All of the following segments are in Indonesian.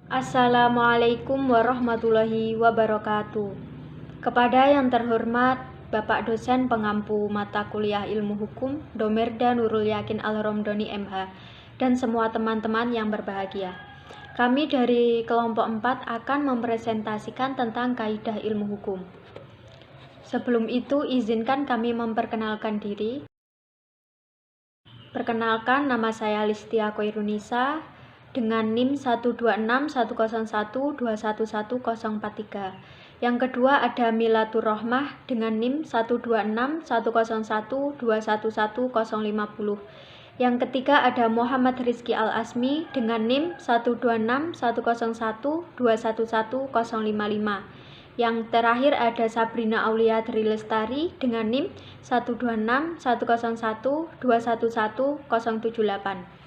Assalamualaikum warahmatullahi wabarakatuh. Kepada yang terhormat Bapak Dosen Pengampu Mata Kuliah Ilmu Hukum, Domerda Nurul Yakin Al-Romdoni MH, dan semua teman-teman yang berbahagia. Kami dari kelompok 4 akan mempresentasikan tentang kaidah ilmu hukum. Sebelum itu, izinkan kami memperkenalkan diri. Perkenalkan, nama saya Listia Koirunisa dengan NIM 1261012111043. Yang kedua ada Milatur Rohmah dengan NIM 1261012111050. Yang ketiga ada Muhammad Rizky Al-Asmi dengan NIM 1261012111055. Yang terakhir ada Sabrina Aulia Trilestari dengan NIM 1261012111078.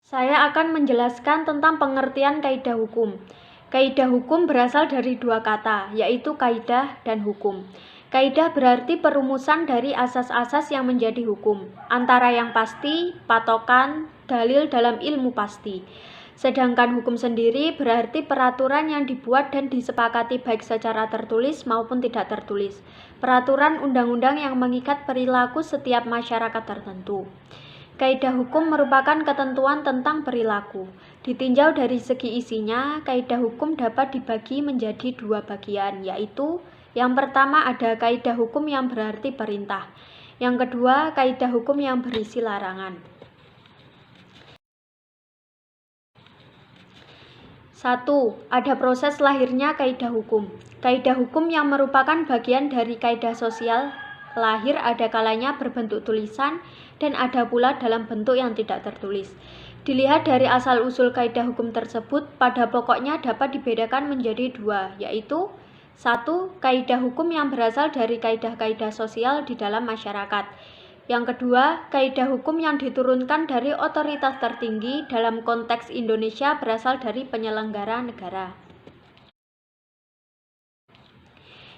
Saya akan menjelaskan tentang pengertian kaidah hukum. Kaidah hukum berasal dari dua kata, yaitu kaidah dan hukum. Kaidah berarti perumusan dari asas-asas yang menjadi hukum, antara yang pasti, patokan, dalil dalam ilmu pasti. Sedangkan hukum sendiri berarti peraturan yang dibuat dan disepakati baik secara tertulis maupun tidak tertulis. Peraturan undang-undang yang mengikat perilaku setiap masyarakat tertentu. Kaidah hukum merupakan ketentuan tentang perilaku. Ditinjau dari segi isinya, kaidah hukum dapat dibagi menjadi dua bagian, yaitu yang pertama ada kaidah hukum yang berarti perintah. Yang kedua, kaidah hukum yang berisi larangan. 1. Ada proses lahirnya kaidah hukum. Kaidah hukum yang merupakan bagian dari kaidah sosial lahir ada kalanya berbentuk tulisan dan ada pula dalam bentuk yang tidak tertulis. Dilihat dari asal-usul kaidah hukum tersebut, pada pokoknya dapat dibedakan menjadi dua, yaitu 1. Kaidah hukum yang berasal dari kaidah-kaidah sosial di dalam masyarakat. Yang kedua, kaidah hukum yang diturunkan dari otoritas tertinggi dalam konteks Indonesia berasal dari penyelenggara negara.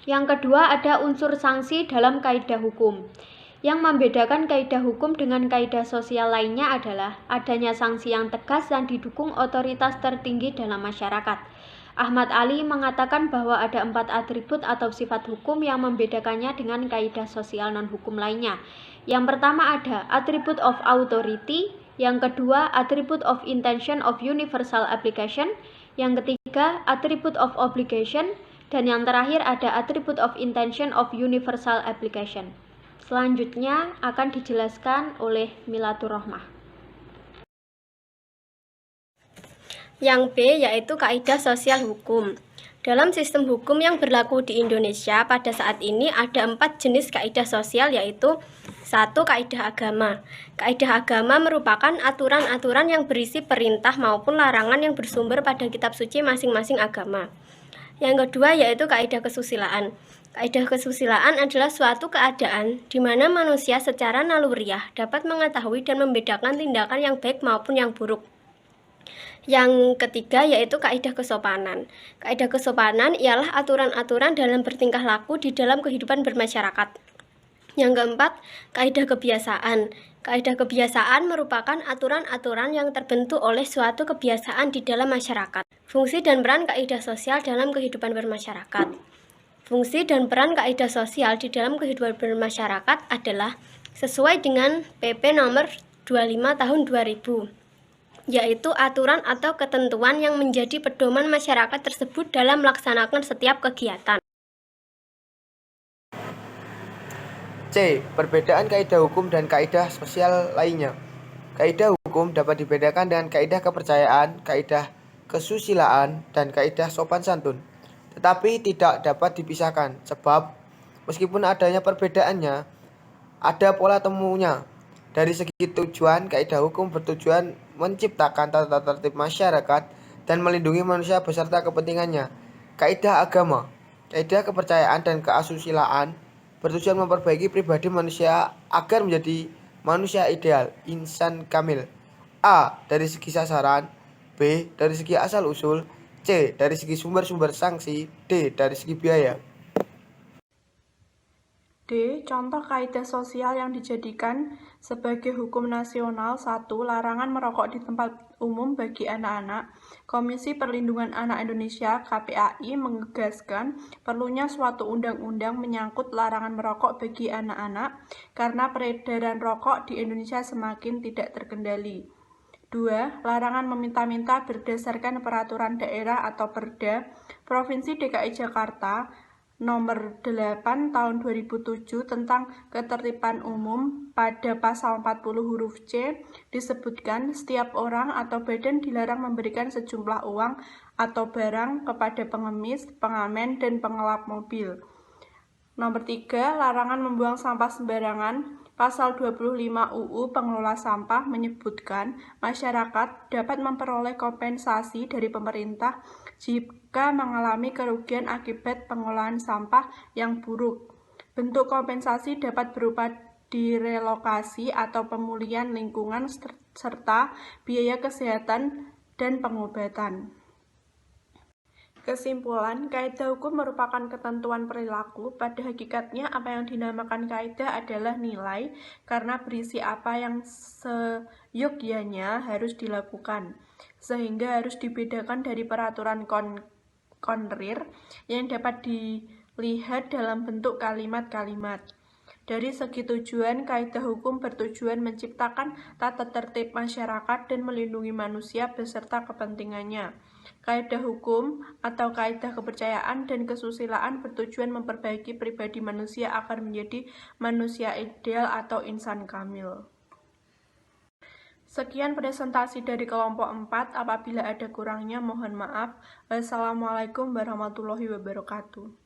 Yang kedua, ada unsur sanksi dalam kaidah hukum. Yang membedakan kaidah hukum dengan kaidah sosial lainnya adalah adanya sanksi yang tegas dan didukung otoritas tertinggi dalam masyarakat. Ahmad Ali mengatakan bahwa ada 4 atribut atau sifat hukum yang membedakannya dengan kaidah sosial non-hukum lainnya. Yang pertama ada attribute of authority, yang kedua attribute of intention of universal application, yang ketiga attribute of obligation, dan yang terakhir ada attribute of intention of universal application. Selanjutnya akan dijelaskan oleh Milatur Rohmah. Yang B yaitu kaidah sosial hukum. Dalam sistem hukum yang berlaku di Indonesia pada saat ini ada 4 jenis kaidah sosial, yaitu 1. Kaidah agama. Kaidah agama merupakan aturan-aturan yang berisi perintah maupun larangan yang bersumber pada kitab suci masing-masing agama. Yang kedua yaitu kaidah kesusilaan. Kaidah kesusilaan adalah suatu keadaan di mana manusia secara naluriah dapat mengetahui dan membedakan tindakan yang baik maupun yang buruk. Yang ketiga yaitu kaidah kesopanan. Kaidah kesopanan ialah aturan-aturan dalam bertingkah laku di dalam kehidupan bermasyarakat. Yang keempat, kaidah kebiasaan. Kaidah kebiasaan merupakan aturan-aturan yang terbentuk oleh suatu kebiasaan di dalam masyarakat. Fungsi dan peran kaidah sosial dalam kehidupan bermasyarakat. Fungsi dan peran kaidah sosial di dalam kehidupan bermasyarakat adalah sesuai dengan PP nomor 25 tahun 2000. Yaitu aturan atau ketentuan yang menjadi pedoman masyarakat tersebut dalam melaksanakan setiap kegiatan. C. Perbedaan kaidah hukum dan kaidah sosial lainnya. Kaidah hukum dapat dibedakan dengan kaidah kepercayaan, kaidah kesusilaan, dan kaidah sopan santun. Tetapi tidak dapat dipisahkan, sebab meskipun adanya perbedaannya, ada pola temunya. Dari segi tujuan, kaidah hukum bertujuan menciptakan tata tertib masyarakat dan melindungi manusia beserta kepentingannya. Kaidah agama, kaidah kepercayaan dan keasusilaan bertujuan memperbaiki pribadi manusia agar menjadi manusia ideal, insan kamil. A. Dari segi sasaran, B. Dari segi asal-usul, C. Dari segi sumber-sumber sanksi, D. Dari segi biaya. D. Contoh kaidah sosial yang dijadikan Sebagai hukum nasional, 1. Larangan merokok di tempat umum bagi anak-anak. Komisi Perlindungan Anak Indonesia (KPAI) menegaskan perlunya suatu undang-undang menyangkut larangan merokok bagi anak-anak karena peredaran rokok di Indonesia semakin tidak terkendali. 2. Larangan meminta-minta berdasarkan peraturan daerah atau Perda Provinsi DKI Jakarta Nomor 8 Tahun 2007 tentang Ketertiban Umum. Pada pasal 40 huruf C disebutkan setiap orang atau badan dilarang memberikan sejumlah uang atau barang kepada pengemis, pengamen, dan pengelap mobil. Nomor 3. Larangan membuang sampah sembarangan. Pasal 25 UU Pengelola Sampah menyebutkan masyarakat dapat memperoleh kompensasi dari pemerintah jika mengalami kerugian akibat pengolahan sampah yang buruk. Bentuk kompensasi dapat berupa direlokasi atau pemulihan lingkungan serta biaya kesehatan dan pengobatan. Kesimpulan, kaidah hukum merupakan ketentuan perilaku. Pada hakikatnya, apa yang dinamakan kaidah adalah nilai, karena berisi apa yang seyogyanya harus dilakukan, sehingga harus dibedakan dari peraturan konrir yang dapat dilihat dalam bentuk kalimat-kalimat. Dari segi tujuan, kaidah hukum bertujuan menciptakan tata tertib masyarakat dan melindungi manusia beserta kepentingannya. Kaidah hukum atau kaidah kepercayaan dan kesusilaan bertujuan memperbaiki pribadi manusia agar menjadi manusia ideal atau insan kamil. Sekian presentasi dari kelompok 4. Apabila ada kurangnya mohon maaf. Wassalamualaikum warahmatullahi wabarakatuh.